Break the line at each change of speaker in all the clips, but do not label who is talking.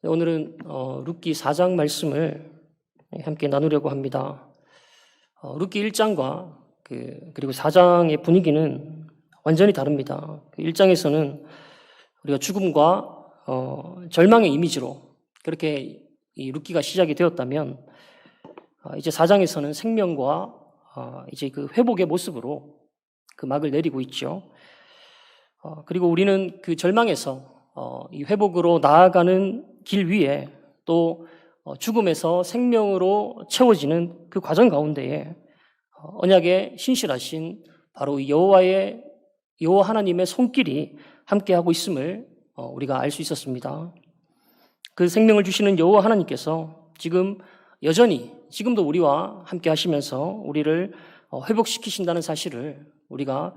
오늘은 룻기 4장 말씀을 함께 나누려고 합니다. 룻기 1장과 그리고 4장의 분위기는 완전히 다릅니다. 1장에서는 우리가 죽음과 절망의 이미지로 그렇게 이 룻기가 시작이 되었다면 이제 4장에서는 생명과 이제 그 회복의 모습으로 그 막을 내리고 있죠. 그리고 우리는 그 절망에서 이 회복으로 나아가는 길 위에 또 죽음에서 생명으로 채워지는 그 과정 가운데에 언약에 신실하신 바로 여호와 하나님의 손길이 함께하고 있음을 우리가 알 수 있었습니다. 그 생명을 주시는 여호와 하나님께서 지금 여전히 지금도 우리와 함께 하시면서 우리를 회복시키신다는 사실을 우리가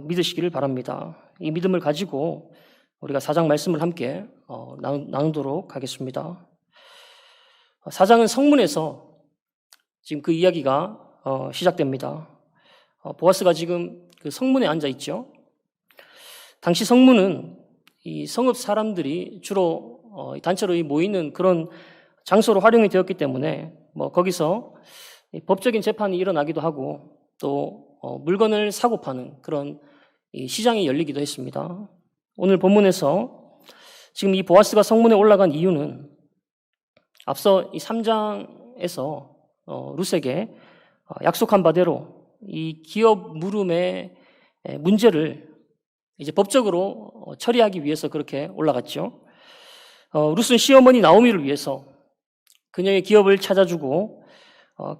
믿으시기를 바랍니다. 이 믿음을 가지고 우리가 4장 말씀을 함께 나누도록 하겠습니다. 4장은 성문에서 지금 그 이야기가 시작됩니다. 보아스가 지금 그 성문에 앉아 있죠. 당시 성문은 이 성읍 사람들이 주로 단체로 모이는 그런 장소로 활용이 되었기 때문에 거기서 법적인 재판이 일어나기도 하고 또 물건을 사고 파는 그런 시장이 열리기도 했습니다. 오늘 본문에서 지금 이 보아스가 성문에 올라간 이유는 앞서 이 3장에서 룻에게 약속한 바대로 이 기업 물음의 문제를 이제 법적으로 처리하기 위해서 그렇게 올라갔죠. 룻은 시어머니 나오미를 위해서 그녀의 기업을 찾아주고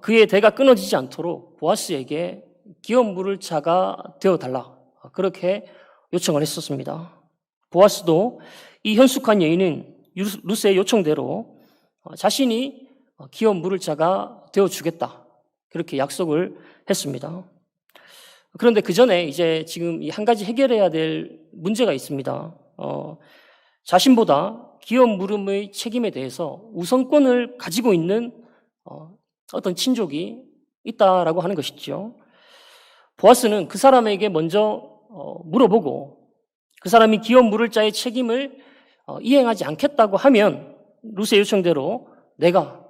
그의 대가 끊어지지 않도록 보아스에게 기업 물을 자가 되어달라 그렇게 요청을 했었습니다. 보아스도 이 현숙한 여인은 룻의 요청대로 자신이 기업 물을 자가 되어주겠다 그렇게 약속을 했습니다. 그런데 그 전에 이제 지금 이 한 가지 해결해야 될 문제가 있습니다. 자신보다 기업 물음의 책임에 대해서 우선권을 가지고 있는 어떤 친족이 있다라고 하는 것이죠. 보아스는 그 사람에게 먼저 물어보고 그 사람이 기업 물을 자의 책임을 이행하지 않겠다고 하면 룻의 요청대로 내가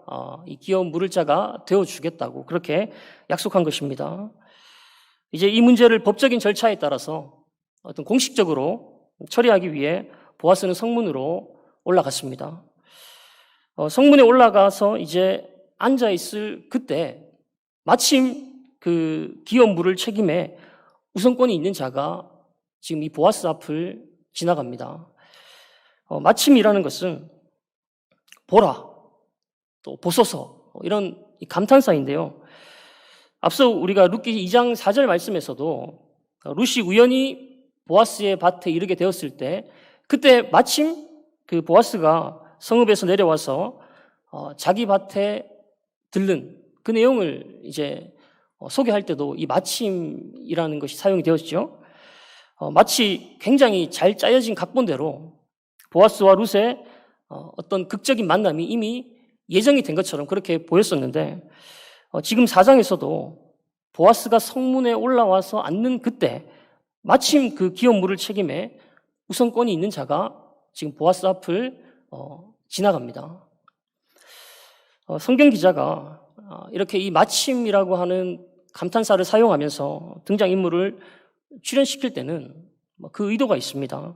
이 기업 물을 자가 되어주겠다고 그렇게 약속한 것입니다. 이제 이 문제를 법적인 절차에 따라서 어떤 공식적으로 처리하기 위해 보아스는 성문으로 올라갔습니다. 성문에 올라가서 이제 앉아있을 그때 마침 그 기업 물을 책임에 우선권이 있는 자가 지금 이 보아스 앞을 지나갑니다. 마침이라는 것은 보라, 또 보소서 이런 감탄사인데요. 앞서 우리가 룻기 2장 4절 말씀에서도 룻이 우연히 보아스의 밭에 이르게 되었을 때 그때 마침 그 보아스가 성읍에서 내려와서 자기 밭에 들른 그 내용을 이제 소개할 때도 이 마침이라는 것이 사용이 되었죠. 마치 굉장히 잘 짜여진 각본대로 보아스와 룻의 어떤 극적인 만남이 이미 예정이 된 것처럼 그렇게 보였었는데 지금 4장에서도 보아스가 성문에 올라와서 앉는 그때 마침 그 기업 물을 책임에 우선권이 있는 자가 지금 보아스 앞을 지나갑니다. 성경 기자가 이렇게 이 마침이라고 하는 감탄사를 사용하면서 등장인물을 출연시킬 때는 그 의도가 있습니다.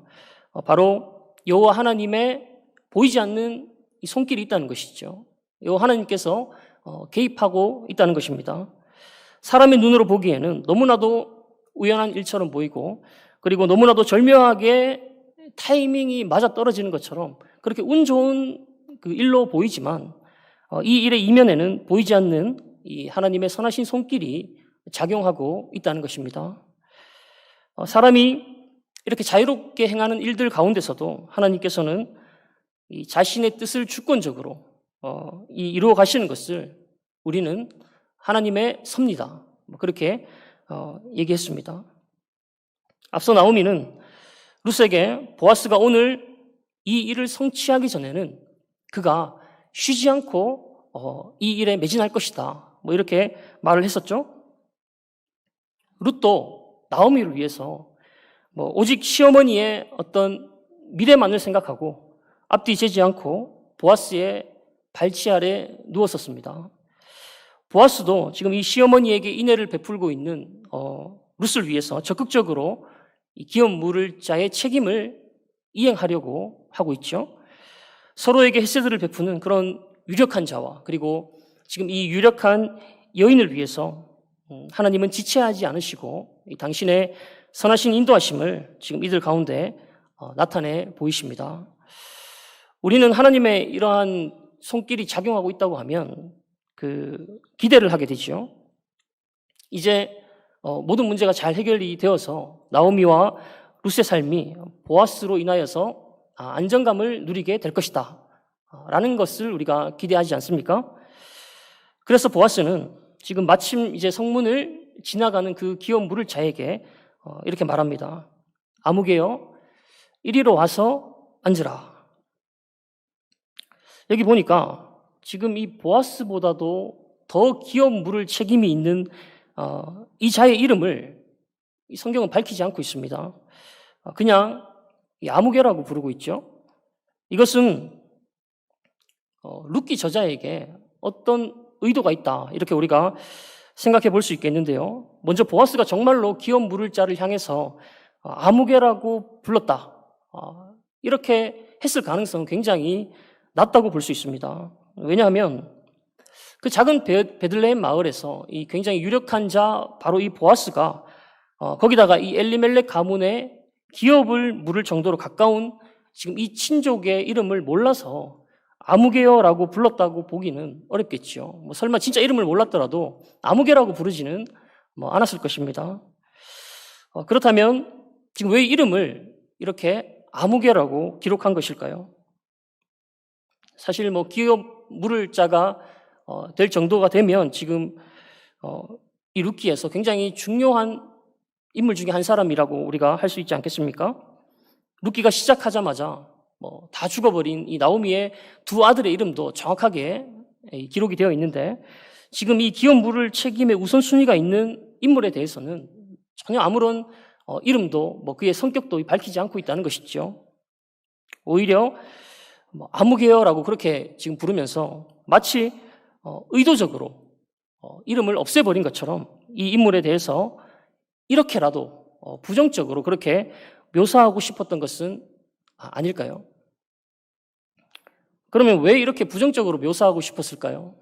바로 여호와 하나님의 보이지 않는 이 손길이 있다는 것이죠. 여호와 하나님께서 개입하고 있다는 것입니다. 사람의 눈으로 보기에는 너무나도 우연한 일처럼 보이고 그리고 너무나도 절묘하게 타이밍이 맞아 떨어지는 것처럼 그렇게 운 좋은 그 일로 보이지만 이 일의 이면에는 보이지 않는 이 하나님의 선하신 손길이 작용하고 있다는 것입니다. 사람이 이렇게 자유롭게 행하는 일들 가운데서도 하나님께서는 이 자신의 뜻을 주권적으로 이루어 가시는 것을 우리는 하나님의 섭니다. 그렇게 얘기했습니다. 앞서 나오미는 룻에게 보아스가 오늘 이 일을 성취하기 전에는 그가 쉬지 않고 이 일에 매진할 것이다. 이렇게 말을 했었죠. 룻도 나오미를 위해서 오직 시어머니의 어떤 미래만을 생각하고 앞뒤 재지 않고 보아스의 발치 아래 누웠었습니다. 보아스도 지금 이 시어머니에게 인애를 베풀고 있는 룻을 위해서 적극적으로 이 기업 물을 자의 책임을 이행하려고 하고 있죠. 서로에게 헤세드를 베푸는 그런 유력한 자와 그리고 지금 이 유력한 여인을 위해서 하나님은 지체하지 않으시고 당신의 선하신 인도하심을 지금 이들 가운데 나타내 보이십니다. 우리는 하나님의 이러한 손길이 작용하고 있다고 하면 기대를 하게 되죠. 이제 모든 문제가 잘 해결이 되어서 나오미와 룻의 삶이 보아스로 인하여서 안정감을 누리게 될 것이다 라는 것을 우리가 기대하지 않습니까? 그래서 보아스는 지금 마침 이제 성문을 지나가는 그 기업 물을 자에게 이렇게 말합니다. 아무개여 이리로 와서 앉으라. 여기 보니까 지금 이 보아스보다도 더 기업 물을 책임이 있는 이 자의 이름을 이 성경은 밝히지 않고 있습니다. 그냥 이 아무개라고 부르고 있죠. 이것은 룻기 저자에게 어떤 의도가 있다 이렇게 우리가 생각해 볼 수 있겠는데요. 먼저 보아스가 정말로 기업 물을 자를 향해서 아무개라고 불렀다 이렇게 했을 가능성은 굉장히 낮다고 볼 수 있습니다. 왜냐하면 그 작은 베들레헴 마을에서 이 굉장히 유력한 자 바로 이 보아스가 거기다가 이 엘리멜렉 가문의 기업을 물을 정도로 가까운 지금 이 친족의 이름을 몰라서 아무개여라고 불렀다고 보기는 어렵겠죠. 설마 진짜 이름을 몰랐더라도 아무개라고 부르지는 않았을 것입니다. 그렇다면 지금 왜 이름을 이렇게 아무개라고 기록한 것일까요? 사실 기업 물을 자가 될 정도가 되면 지금 이 룻기에서 굉장히 중요한 인물 중에 한 사람이라고 우리가 할 수 있지 않겠습니까? 룻기가 시작하자마자 다 죽어버린 이 나오미의 두 아들의 이름도 정확하게 기록이 되어 있는데 지금 이 기업 물을 책임의 우선순위가 있는 인물에 대해서는 전혀 아무런 이름도 그의 성격도 밝히지 않고 있다는 것이죠. 오히려 아무개여라고 그렇게 지금 부르면서 마치 의도적으로 이름을 없애버린 것처럼 이 인물에 대해서 이렇게라도 부정적으로 그렇게 묘사하고 싶었던 것은 아닐까요? 그러면 왜 이렇게 부정적으로 묘사하고 싶었을까요?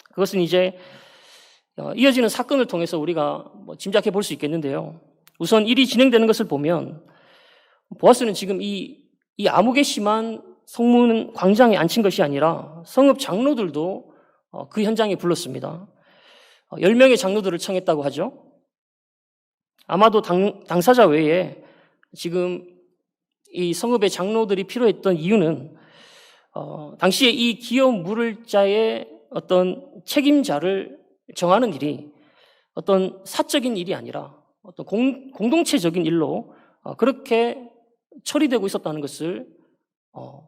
그것은 이제 이어지는 사건을 통해서 우리가 짐작해 볼 수 있겠는데요. 우선 일이 진행되는 것을 보면 보아스는 지금 이 아무개 씨만 성문 광장에 앉힌 것이 아니라 성읍 장로들도 그 현장에 불렀습니다. 10명의 장로들을 청했다고 하죠. 아마도 당사자 외에 지금 이 성읍의 장로들이 필요했던 이유는 당시에 이 기업 물을 자의 어떤 책임자를 정하는 일이 어떤 사적인 일이 아니라 어떤 공동체적인 일로 그렇게 처리되고 있었다는 것을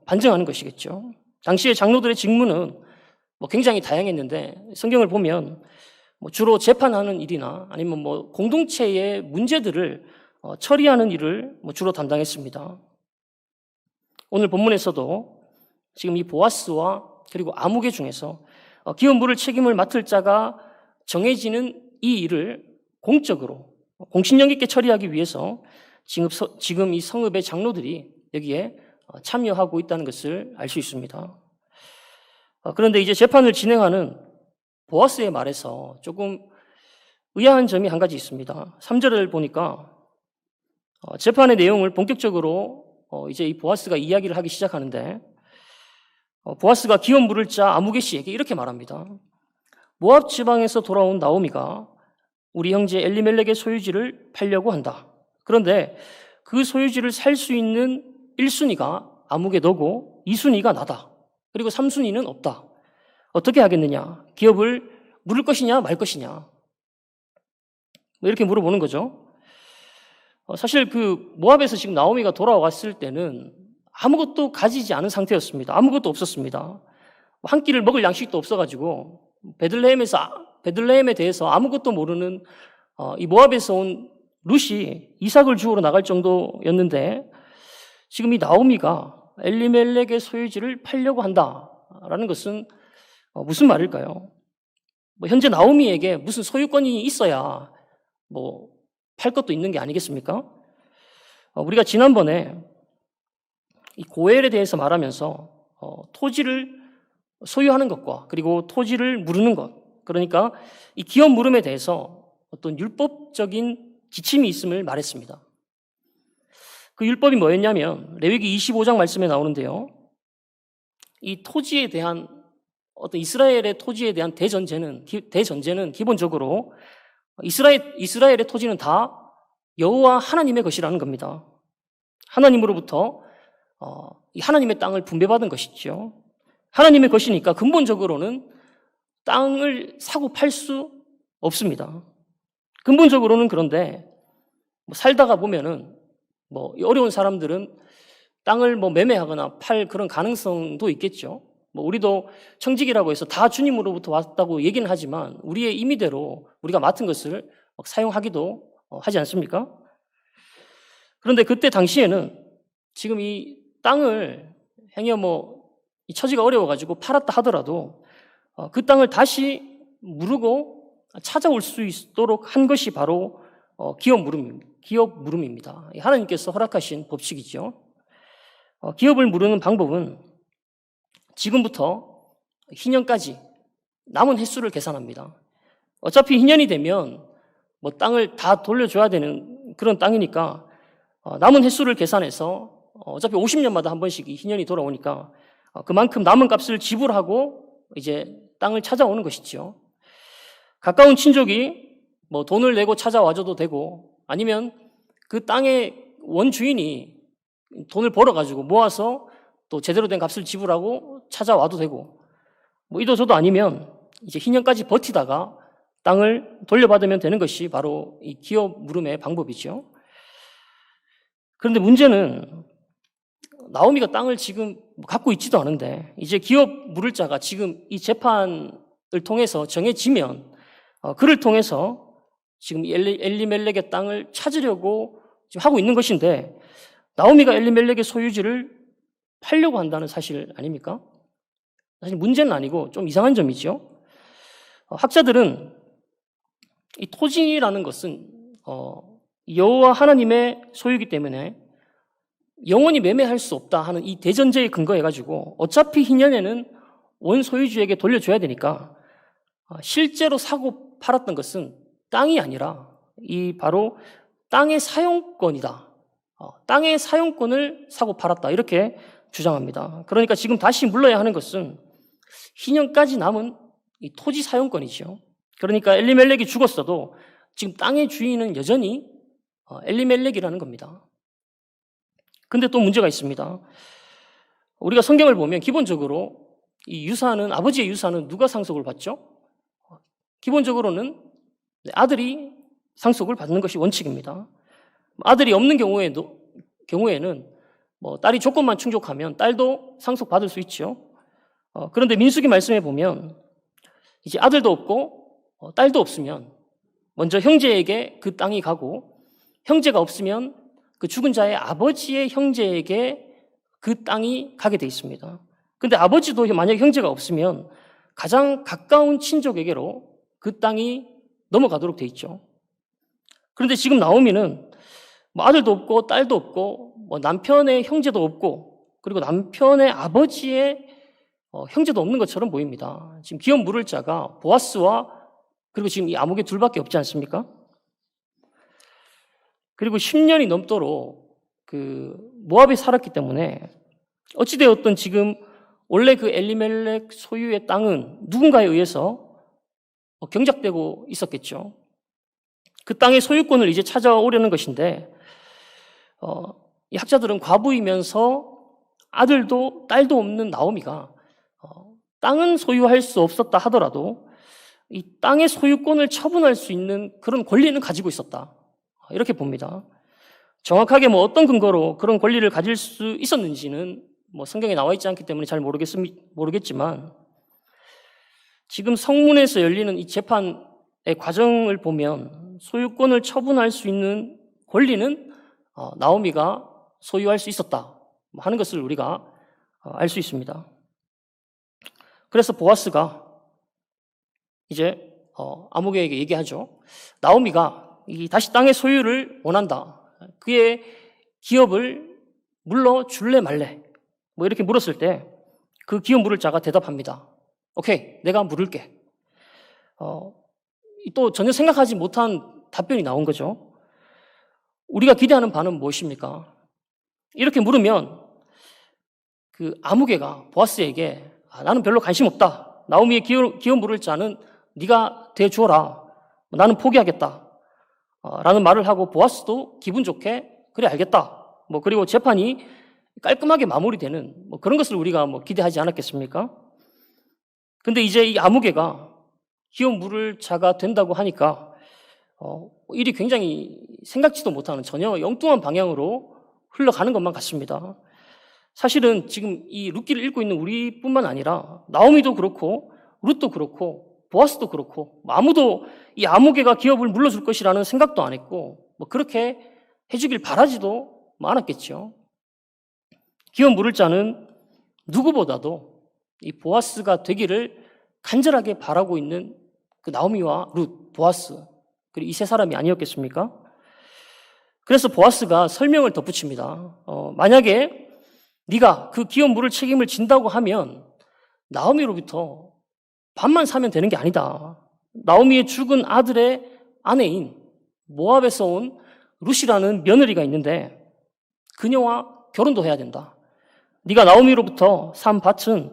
반증하는 것이겠죠. 당시에 장로들의 직무는 굉장히 다양했는데 성경을 보면 주로 재판하는 일이나 아니면 공동체의 문제들을 처리하는 일을 주로 담당했습니다. 오늘 본문에서도 지금 이 보아스와 그리고 아무개 중에서 기업 물을 책임을 맡을 자가 정해지는 이 일을 공적으로 공신력 있게 처리하기 위해서 지금 이 성읍의 장로들이 여기에 참여하고 있다는 것을 알 수 있습니다. 그런데 이제 재판을 진행하는 보아스의 말에서 조금 의아한 점이 한 가지 있습니다. 3절을 보니까 재판의 내용을 본격적으로 이제 이 보아스가 이야기를 하기 시작하는데 보아스가 기업 물을 자 아무개 씨에게 이렇게 말합니다. 모압 지방에서 돌아온 나오미가 우리 형제 엘리멜렉의 소유지를 팔려고 한다. 그런데 그 소유지를 살 수 있는 1순위가 아무개 너고 2순위가 나다. 그리고 3순위는 없다. 어떻게 하겠느냐? 기업을 물을 것이냐 말 것이냐? 이렇게 물어보는 거죠. 사실 모압에서 지금 나오미가 돌아왔을 때는 아무것도 가지지 않은 상태였습니다. 아무것도 없었습니다. 한 끼를 먹을 양식도 없어가지고 베들레헴에 대해서 아무것도 모르는 이 모압에서 온 룻이 이삭을 주우러 나갈 정도였는데 지금 이 나오미가 엘리멜렉의 소유지를 팔려고 한다라는 것은 무슨 말일까요? 현재 나오미에게 무슨 소유권이 있어야 팔 것도 있는 게 아니겠습니까? 우리가 지난번에 이 고엘에 대해서 말하면서 토지를 소유하는 것과 그리고 토지를 무르는 것, 그러니까 이 기업 무름에 대해서 어떤 율법적인 지침이 있음을 말했습니다. 그 율법이 뭐였냐면 레위기 25장 말씀에 나오는데요. 이 토지에 대한 어떤 이스라엘의 토지에 대한 대전제는 기본적으로 이스라엘의 토지는 다 여호와 하나님의 것이라는 겁니다. 하나님으로부터 이 하나님의 땅을 분배받은 것이죠. 하나님의 것이니까 근본적으로는 땅을 사고 팔 수 없습니다. 근본적으로는. 그런데 살다가 보면은 어려운 사람들은 땅을 매매하거나 팔 그런 가능성도 있겠죠. 우리도 청직이라고 해서 다 주님으로부터 왔다고 얘기는 하지만 우리의 임의대로 우리가 맡은 것을 사용하기도 하지 않습니까? 그런데 그때 당시에는 지금 이 땅을 행여 이 처지가 어려워가지고 팔았다 하더라도 그 땅을 다시 무르고 찾아올 수 있도록 한 것이 바로 기업 무름입니다. 하나님께서 허락하신 법칙이죠. 기업을 무르는 방법은 지금부터 희년까지 남은 횟수를 계산합니다. 어차피 희년이 되면 땅을 다 돌려줘야 되는 그런 땅이니까 남은 횟수를 계산해서 어차피 50년마다 한 번씩 이 희년이 돌아오니까 그만큼 남은 값을 지불하고 이제 땅을 찾아오는 것이죠. 가까운 친족이 돈을 내고 찾아와줘도 되고 아니면 그 땅의 원주인이 돈을 벌어가지고 모아서 또 제대로 된 값을 지불하고 찾아와도 되고 이도저도 아니면 이제 희년까지 버티다가 땅을 돌려받으면 되는 것이 바로 이 기업 무름의 방법이죠. 그런데 문제는 나오미가 땅을 지금 갖고 있지도 않은데 이제 기업 물을 자가 지금 이 재판을 통해서 정해지면 그를 통해서 지금 엘리멜렉의 땅을 찾으려고 지금 하고 있는 것인데 나오미가 엘리멜렉의 소유지를 팔려고 한다는 사실 아닙니까? 사실 문제는 아니고 좀 이상한 점이죠. 학자들은 이 토지라는 것은 여호와 하나님의 소유이기 때문에 영원히 매매할 수 없다 하는 이 대전제에 근거해가지고 어차피 희년에는 원 소유주에게 돌려줘야 되니까 실제로 사고 팔았던 것은 땅이 아니라 이 바로 땅의 사용권이다. 땅의 사용권을 사고 팔았다. 이렇게 주장합니다. 그러니까 지금 다시 물러야 하는 것은 희년까지 남은 이 토지 사용권이죠. 그러니까 엘리멜렉이 죽었어도 지금 땅의 주인은 여전히 엘리멜렉이라는 겁니다. 근데 또 문제가 있습니다. 우리가 성경을 보면 기본적으로 이 유산은, 아버지의 유산은 누가 상속을 받죠? 기본적으로는 아들이 상속을 받는 것이 원칙입니다. 아들이 없는 경우에는 딸이 조건만 충족하면 딸도 상속받을 수 있죠. 그런데 민수기 말씀에 보면 이제 아들도 없고 딸도 없으면 먼저 형제에게 그 땅이 가고 형제가 없으면 그 죽은 자의 아버지의 형제에게 그 땅이 가게 돼 있습니다. 근데 아버지도 만약에 형제가 없으면 가장 가까운 친족에게로 그 땅이 넘어가도록 돼 있죠. 그런데 지금 나오미는 아들도 없고 딸도 없고 남편의 형제도 없고 그리고 남편의 아버지의 형제도 없는 것처럼 보입니다. 지금 기업 물을 자가 보아스와 그리고 지금 이 아무개 둘밖에 없지 않습니까? 그리고 10년이 넘도록 그 모압에 살았기 때문에 어찌되었든 지금 원래 그 엘리멜렉 소유의 땅은 누군가에 의해서 경작되고 있었겠죠. 그 땅의 소유권을 이제 찾아오려는 것인데 이 학자들은 과부이면서 아들도 딸도 없는 나오미가 땅은 소유할 수 없었다 하더라도 이 땅의 소유권을 처분할 수 있는 그런 권리는 가지고 있었다. 이렇게 봅니다. 정확하게 어떤 근거로 그런 권리를 가질 수 있었는지는 성경에 나와 있지 않기 때문에 잘 모르겠지만 지금 성문에서 열리는 이 재판의 과정을 보면 소유권을 처분할 수 있는 권리는 나오미가 소유할 수 있었다. 하는 것을 우리가 알 수 있습니다. 그래서 보아스가 이제 아무개에게 얘기하죠. 나오미가 다시 땅의 소유를 원한다. 그의 기업을 물러줄래 말래? 이렇게 물었을 때 그 기업 물을 자가 대답합니다. 오케이, 내가 물을게. 또 전혀 생각하지 못한 답변이 나온 거죠. 우리가 기대하는 바는 무엇입니까? 이렇게 물으면 그 아무개가 보아스에게 나는 별로 관심 없다. 나오미의 기업 물을 자는 네가 대주어라. 나는 포기하겠다. 라는 말을 하고 보아스도 기분 좋게 그래 알겠다. 그리고 재판이 깔끔하게 마무리되는 그런 것을 우리가 기대하지 않았겠습니까? 근데 이제 이 아무개가 기업 물을 자가 된다고 하니까 일이 굉장히 생각지도 못하는 전혀 엉뚱한 방향으로 흘러가는 것만 같습니다. 사실은 지금 이 룻기를 읽고 있는 우리뿐만 아니라 나오미도 그렇고 룻도 그렇고 보아스도 그렇고 아무도 이 아무개가 기업을 물러줄 것이라는 생각도 안 했고 그렇게 해주길 바라지도 않았겠죠. 기업 물을 자는 누구보다도 이 보아스가 되기를 간절하게 바라고 있는 그 나오미와 룻, 보아스 그리고 이 세 사람이 아니었겠습니까? 그래서 보아스가 설명을 덧붙입니다. 만약에 네가 그 기업 물을 책임을 진다고 하면 나오미로부터 밥만 사면 되는 게 아니다. 나오미의 죽은 아들의 아내인 모압에서 온 룻이라는 며느리가 있는데 그녀와 결혼도 해야 된다. 네가 나오미로부터 산 밭은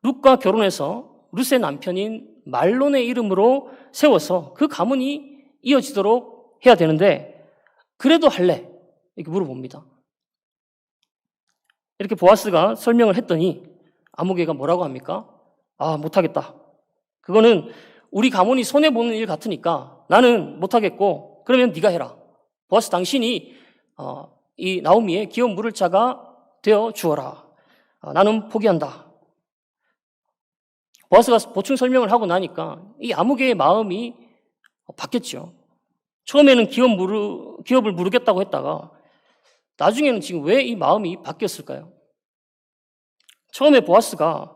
룻과 결혼해서 룻의 남편인 말론의 이름으로 세워서 그 가문이 이어지도록 해야 되는데 그래도 할래? 이렇게 물어봅니다. 이렇게 보아스가 설명을 했더니 아무개가 뭐라고 합니까? 못하겠다. 그거는 우리 가문이 손해보는 일 같으니까 나는 못하겠고 그러면 네가 해라. 보아스 당신이 이 나오미의 기업 물을 자가 되어 주어라. 나는 포기한다. 보아스가 보충 설명을 하고 나니까 이 아무개의 마음이 바뀌었죠. 처음에는 기업을 물겠다고 했다가 나중에는 지금 왜 이 마음이 바뀌었을까요? 처음에 보아스가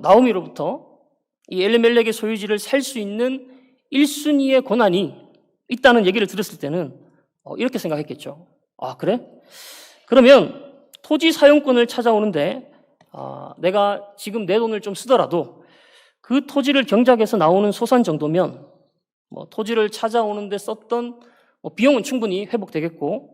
나오미로부터 이 엘리멜렉의 소유지를 살 수 있는 1순위의 권한이 있다는 얘기를 들었을 때는 이렇게 생각했겠죠. 그래? 그러면 토지 사용권을 찾아오는데 내가 지금 내 돈을 좀 쓰더라도 그 토지를 경작해서 나오는 소산 정도면 토지를 찾아오는데 썼던 비용은 충분히 회복되겠고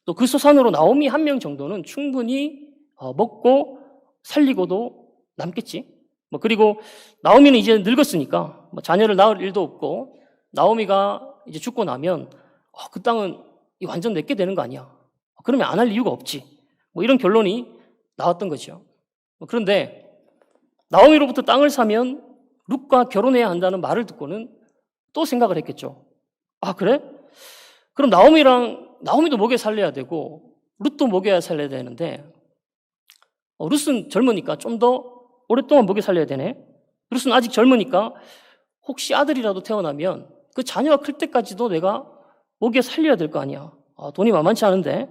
또 그 소산으로 나오미 한 명 정도는 충분히 먹고 살리고도 남겠지. 그리고 나오미는 이제 늙었으니까 자녀를 낳을 일도 없고 나오미가 이제 죽고 나면 그 땅은 완전 내게 되는 거 아니야. 그러면 안 할 이유가 없지. 이런 결론이 나왔던 거죠. 그런데 나오미로부터 땅을 사면 룻과 결혼해야 한다는 말을 듣고는 또 생각을 했겠죠. 그래? 그럼 나오미도 먹여 살려야 되고 룻도 먹여야 살려야 되는데 룻은 젊으니까 좀 더 오랫동안 먹여 살려야 되네. 룻은 아직 젊으니까 혹시 아들이라도 태어나면 그 자녀가 클 때까지도 내가 먹여 살려야 될 거 아니야. 돈이 만만치 않은데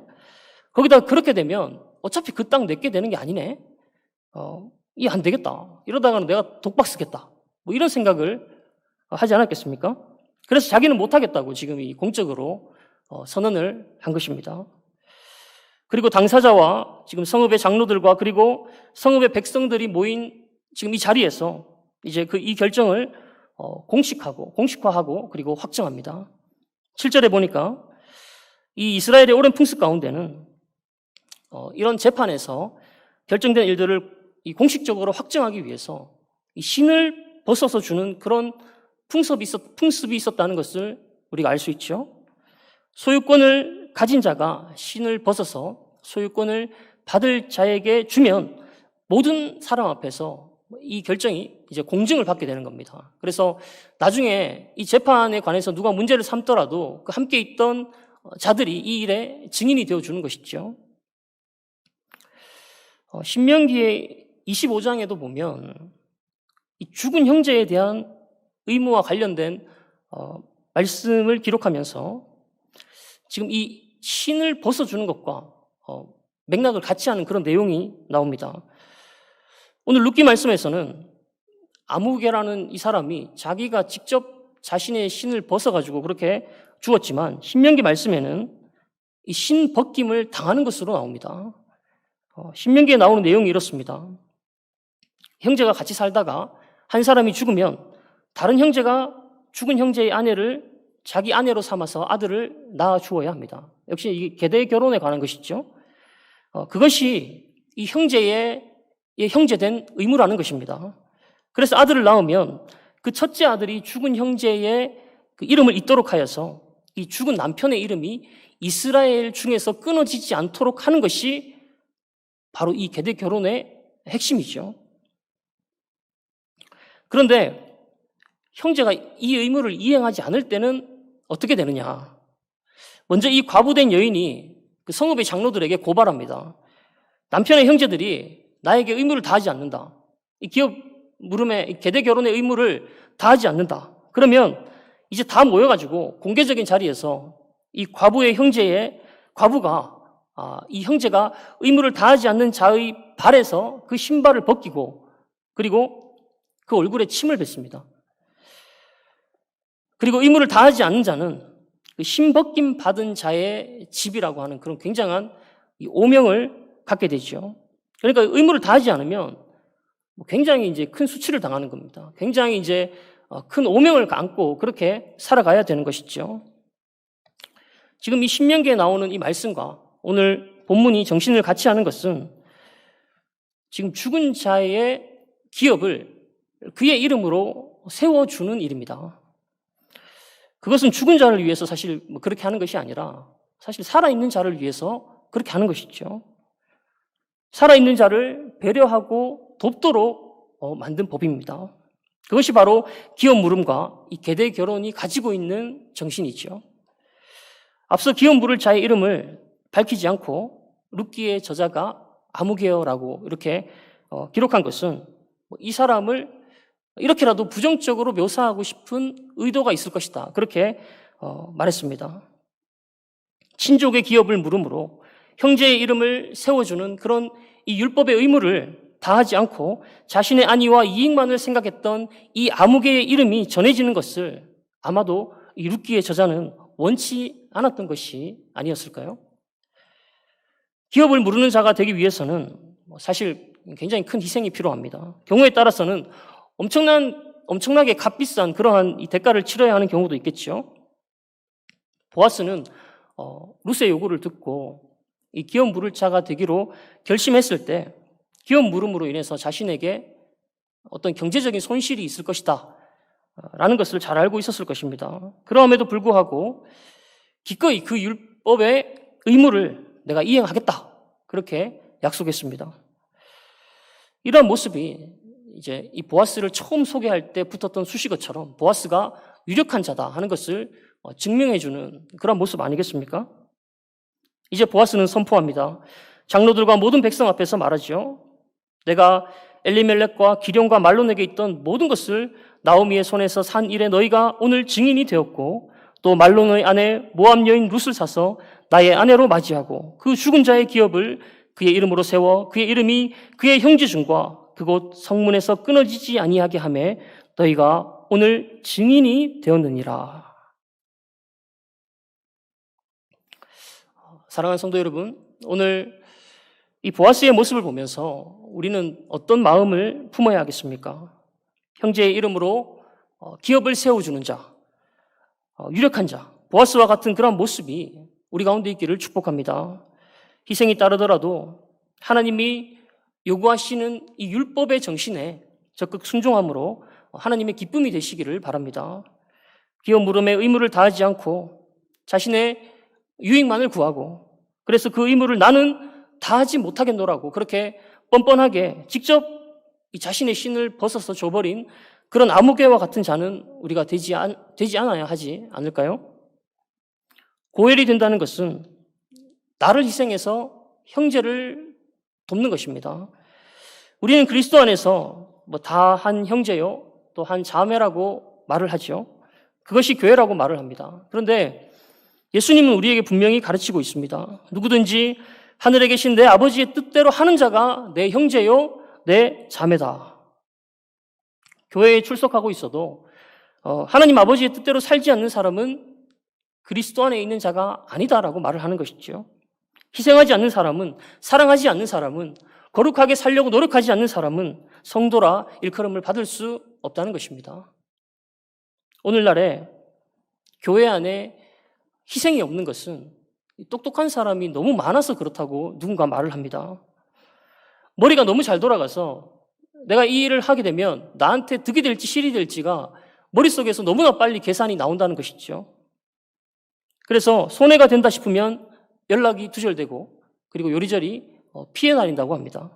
거기다 그렇게 되면 어차피 그 땅 내게 되는 게 아니네. 이 안 되겠다. 이러다가는 내가 독박 쓰겠다. 이런 생각을 하지 않았겠습니까? 그래서 자기는 못하겠다고 지금 이 공적으로 선언을 한 것입니다. 그리고 당사자와 지금 성읍의 장로들과 그리고 성읍의 백성들이 모인 지금 이 자리에서 이제 이 결정을 공식화하고 그리고 확정합니다. 7절에 보니까 이 이스라엘의 오랜 풍습 가운데는 이런 재판에서 결정된 일들을 공식적으로 확정하기 위해서 이 신을 벗어서 주는 그런 풍습이 있었다는 것을 우리가 알 수 있죠. 소유권을 가진 자가 신을 벗어서 소유권을 받을 자에게 주면 모든 사람 앞에서 이 결정이 이제 공증을 받게 되는 겁니다. 그래서 나중에 이 재판에 관해서 누가 문제를 삼더라도 그 함께 있던 자들이 이 일에 증인이 되어 주는 것이죠. 신명기의 25장에도 보면 이 죽은 형제에 대한 의무와 관련된 말씀을 기록하면서 지금 이 신을 벗어주는 것과 맥락을 같이 하는 그런 내용이 나옵니다. 오늘 룻기 말씀에서는 아무개라는 이 사람이 자기가 직접 자신의 신을 벗어가지고 그렇게 죽었지만 신명기 말씀에는 이 신 벗김을 당하는 것으로 나옵니다. 신명기에 나오는 내용이 이렇습니다. 형제가 같이 살다가 한 사람이 죽으면 다른 형제가 죽은 형제의 아내를 자기 아내로 삼아서 아들을 낳아 주어야 합니다. 역시 이 계대 결혼에 관한 것이죠. 그것이 이 형제의 형제된 의무라는 것입니다. 그래서 아들을 낳으면 그 첫째 아들이 죽은 형제의 그 이름을 잇도록 하여서 이 죽은 남편의 이름이 이스라엘 중에서 끊어지지 않도록 하는 것이 바로 이 계대 결혼의 핵심이죠. 그런데 형제가 이 의무를 이행하지 않을 때는 어떻게 되느냐? 먼저 이 과부된 여인이 그 성읍의 장로들에게 고발합니다. 남편의 형제들이 나에게 의무를 다하지 않는다. 이 기업 물음에 계대 결혼의 의무를 다하지 않는다. 그러면 이제 다 모여가지고 공개적인 자리에서 이 과부의 형제의 과부가 이 형제가 의무를 다하지 않는 자의 발에서 그 신발을 벗기고 그리고 그 얼굴에 침을 뱉습니다. 그리고 의무를 다하지 않는 자는 그 신벗김 받은 자의 집이라고 하는 그런 굉장한 이 오명을 갖게 되죠. 그러니까 의무를 다하지 않으면 굉장히 이제 큰 수치를 당하는 겁니다. 굉장히 이제 큰 오명을 안고 그렇게 살아가야 되는 것이죠. 지금 이 신명기에 나오는 이 말씀과 오늘 본문이 정신을 같이 하는 것은 지금 죽은 자의 기업을 그의 이름으로 세워주는 일입니다. 그것은 죽은 자를 위해서 사실 그렇게 하는 것이 아니라 사실 살아있는 자를 위해서 그렇게 하는 것이죠. 살아있는 자를 배려하고 돕도록 만든 법입니다. 그것이 바로 기업 물음과 이 계대 결혼이 가지고 있는 정신이죠. 앞서 기업 물을 자의 이름을 밝히지 않고 룻기의 저자가 아무개어라고 이렇게 기록한 것은 이 사람을 이렇게라도 부정적으로 묘사하고 싶은 의도가 있을 것이다. 그렇게 말했습니다. 친족의 기업을 물음으로 형제의 이름을 세워주는 그런 이 율법의 의무를 다하지 않고 자신의 안위와 이익만을 생각했던 이 아무개의 이름이 전해지는 것을 아마도 이 룻기의 저자는 원치 않았던 것이 아니었을까요? 기업을 물으는 자가 되기 위해서는 사실 굉장히 큰 희생이 필요합니다. 경우에 따라서는 엄청나게 값비싼 그러한 이 대가를 치러야 하는 경우도 있겠죠. 보아스는 룻의 요구를 듣고 이 기업 물을 자가 되기로 결심했을 때 기업 물음으로 인해서 자신에게 어떤 경제적인 손실이 있을 것이다 라는 것을 잘 알고 있었을 것입니다. 그럼에도 불구하고 기꺼이 그 율법의 의무를 내가 이행하겠다 그렇게 약속했습니다. 이러한 모습이 이제 이 보아스를 처음 소개할 때 붙었던 수식어처럼 보아스가 유력한 자다 하는 것을 증명해주는 그런 모습 아니겠습니까? 이제 보아스는 선포합니다. 장로들과 모든 백성 앞에서 말하죠. 내가 엘리멜렉과 기럯과 말론에게 있던 모든 것을 나오미의 손에서 산 일에 너희가 오늘 증인이 되었고 또 말론의 아내 모압 여인 룻을 사서 나의 아내로 맞이하고 그 죽은 자의 기업을 그의 이름으로 세워 그의 이름이 그의 형제 중과 그곳 성문에서 끊어지지 아니하게 하매 너희가 오늘 증인이 되었느니라. 사랑하는 성도 여러분, 오늘 이 보아스의 모습을 보면서 우리는 어떤 마음을 품어야 하겠습니까? 형제의 이름으로 기업을 세워주는 자, 유력한 자, 보아스와 같은 그런 모습이 우리 가운데 있기를 축복합니다. 희생이 따르더라도 하나님이 요구하시는 이 율법의 정신에 적극 순종함으로 하나님의 기쁨이 되시기를 바랍니다. 기업 물음의 의무를 다하지 않고 자신의 유익만을 구하고 그래서 그 의무를 나는 다하지 못하겠노라고 그렇게 뻔뻔하게 직접 이 자신의 신을 벗어서 줘버린 그런 아무개와 같은 자는 우리가 되지 않아야 하지 않을까요? 고혈이 된다는 것은 나를 희생해서 형제를 돕는 것입니다. 우리는 그리스도 안에서 다 한 형제요 또 한 자매라고 말을 하죠. 그것이 교회라고 말을 합니다. 그런데 예수님은 우리에게 분명히 가르치고 있습니다. 누구든지 하늘에 계신 내 아버지의 뜻대로 하는 자가 내 형제요, 내 자매다. 교회에 출석하고 있어도 하나님 아버지의 뜻대로 살지 않는 사람은 그리스도 안에 있는 자가 아니다라고 말을 하는 것이죠. 희생하지 않는 사람은, 사랑하지 않는 사람은, 거룩하게 살려고 노력하지 않는 사람은 성도라 일컬음을 받을 수 없다는 것입니다. 오늘날에 교회 안에 희생이 없는 것은 똑똑한 사람이 너무 많아서 그렇다고 누군가 말을 합니다. 머리가 너무 잘 돌아가서 내가 이 일을 하게 되면 나한테 득이 될지 실이 될지가 머릿속에서 너무나 빨리 계산이 나온다는 것이죠. 그래서 손해가 된다 싶으면 연락이 두절되고 그리고 요리조리 피해 다닌다고 합니다.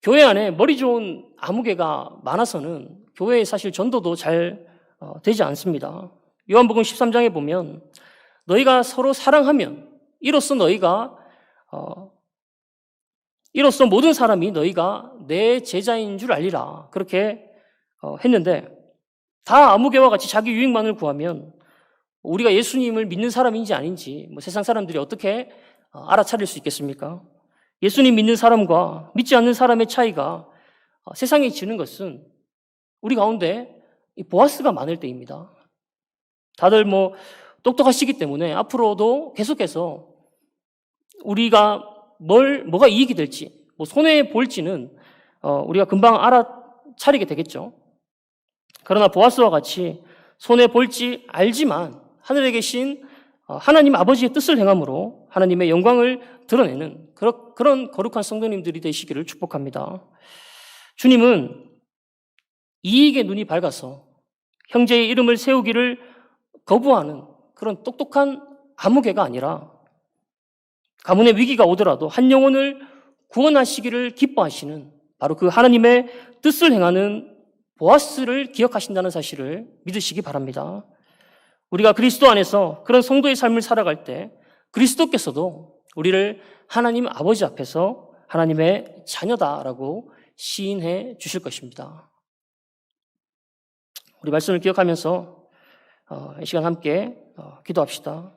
교회 안에 머리 좋은 아무개가 많아서는 교회에 사실 전도도 잘 되지 않습니다. 요한복음 13장에 보면 너희가 서로 사랑하면 이로써 모든 사람이 너희가 내 제자인 줄 알리라. 그렇게 했는데 다 아무개와 같이 자기 유익만을 구하면 우리가 예수님을 믿는 사람인지 아닌지 세상 사람들이 어떻게 알아차릴 수 있겠습니까? 예수님 믿는 사람과 믿지 않는 사람의 차이가 세상에 지는 것은 우리 가운데 보아스가 많을 때입니다. 다들 똑똑하시기 때문에 앞으로도 계속해서 우리가 뭐가 이익이 될지, 손해 볼지는 우리가 금방 알아차리게 되겠죠. 그러나 보아스와 같이 손해 볼지 알지만 하늘에 계신 하나님 아버지의 뜻을 행함으로 하나님의 영광을 드러내는 그런 거룩한 성도님들이 되시기를 축복합니다. 주님은 이익의 눈이 밝아서 형제의 이름을 세우기를 거부하는 그런 똑똑한 아무개가 아니라 가문의 위기가 오더라도 한 영혼을 구원하시기를 기뻐하시는 바로 그 하나님의 뜻을 행하는 보아스를 기억하신다는 사실을 믿으시기 바랍니다. 우리가 그리스도 안에서 그런 성도의 삶을 살아갈 때 그리스도께서도 우리를 하나님 아버지 앞에서 하나님의 자녀다라고 시인해 주실 것입니다. 우리 말씀을 기억하면서 이 시간 함께 기도합시다.